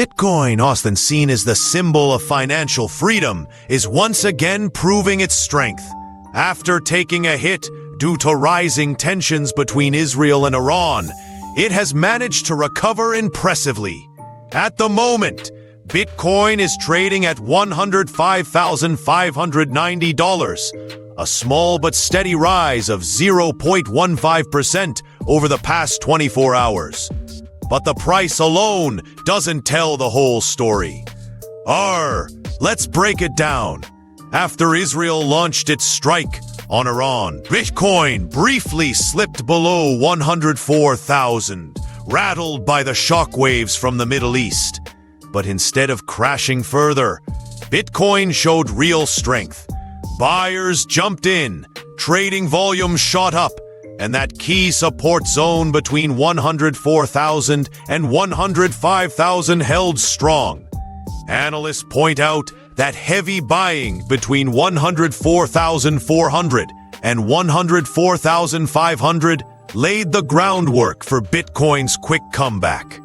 Bitcoin, often seen as the symbol of financial freedom, is once again proving its strength. After taking a hit due to rising tensions between Israel and Iran, it has managed to recover impressively. At the moment, Bitcoin is trading at $105,590, a small but steady rise of 0.15% over the past 24 hours. But the price alone doesn't tell the whole story. Let's break it down. After Israel launched its strike on Iran, Bitcoin briefly slipped below 104,000, rattled by the shockwaves from the Middle East. But instead of crashing further, Bitcoin showed real strength. Buyers jumped in, trading volume shot up, and that key support zone between 104,000 and 105,000 held strong. Analysts point out that heavy buying between 104,400 and 104,500 laid the groundwork for Bitcoin's quick comeback.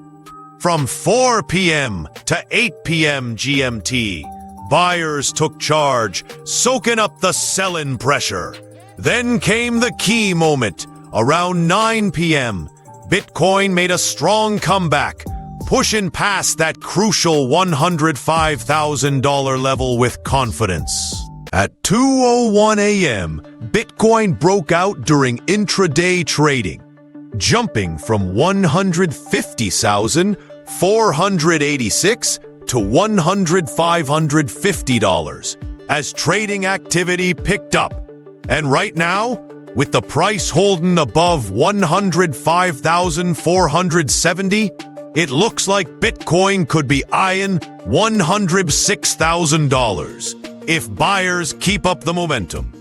From 4 p.m. to 8 p.m. GMT, buyers took charge, soaking up the sell-in pressure. Then came the key moment. Around 9 p.m., Bitcoin made a strong comeback, pushing past that crucial $105,000 level with confidence. At 2:01 a.m., Bitcoin broke out during intraday trading, jumping from $150,486 to $105,550 as trading activity picked up. And right now, with the price holding above $105,470, it looks like Bitcoin could be eyeing $106,000 if buyers keep up the momentum.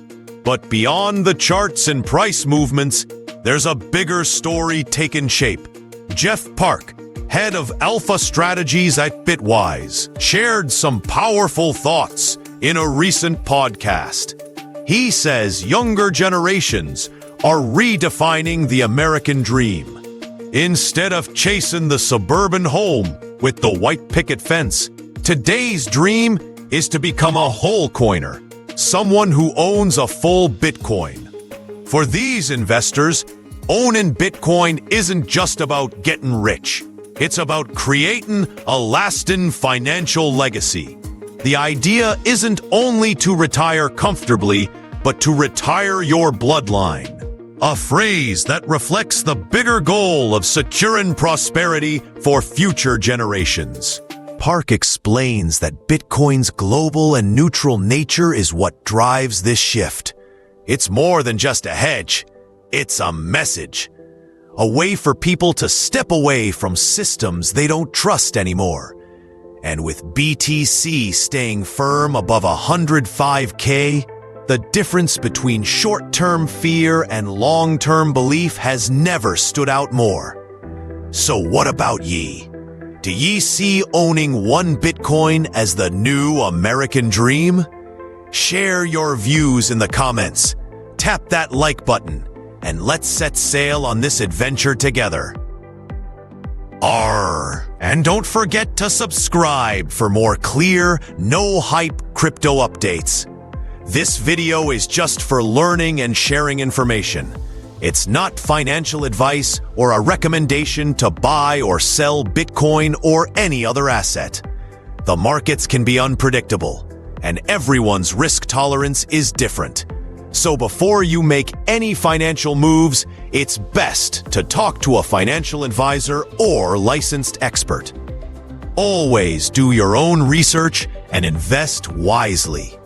But beyond the charts and price movements, there's a bigger story taking shape. Jeff Park, head of Alpha Strategies at Bitwise, shared some powerful thoughts in a recent podcast. He says younger generations are redefining the American dream. Instead of chasing the suburban home with the white picket fence, today's dream is to become a Wholecoiner, someone who owns a full Bitcoin. For these investors, owning Bitcoin isn't just about getting rich. It's about creating a lasting financial legacy. The idea isn't only to retire comfortably, but to retire your bloodline. A phrase that reflects the bigger goal of securing prosperity for future generations. Park explains that Bitcoin's global and neutral nature is what drives this shift. It's more than just a hedge. It's a message. A way for people to step away from systems they don't trust anymore. And with BTC staying firm above 105K, the difference between short-term fear and long-term belief has never stood out more. So what about ye? Do ye see owning one Bitcoin as the new American dream? Share your views in the comments. Tap that like button, and let's set sail on this adventure together. And don't forget to subscribe for more clear, no-hype crypto updates. This video is just for learning and sharing information. It's not financial advice or a recommendation to buy or sell Bitcoin or any other asset. The markets can be unpredictable, and everyone's risk tolerance is different. So before you make any financial moves, it's best to talk to a financial advisor or licensed expert. Always do your own research and invest wisely.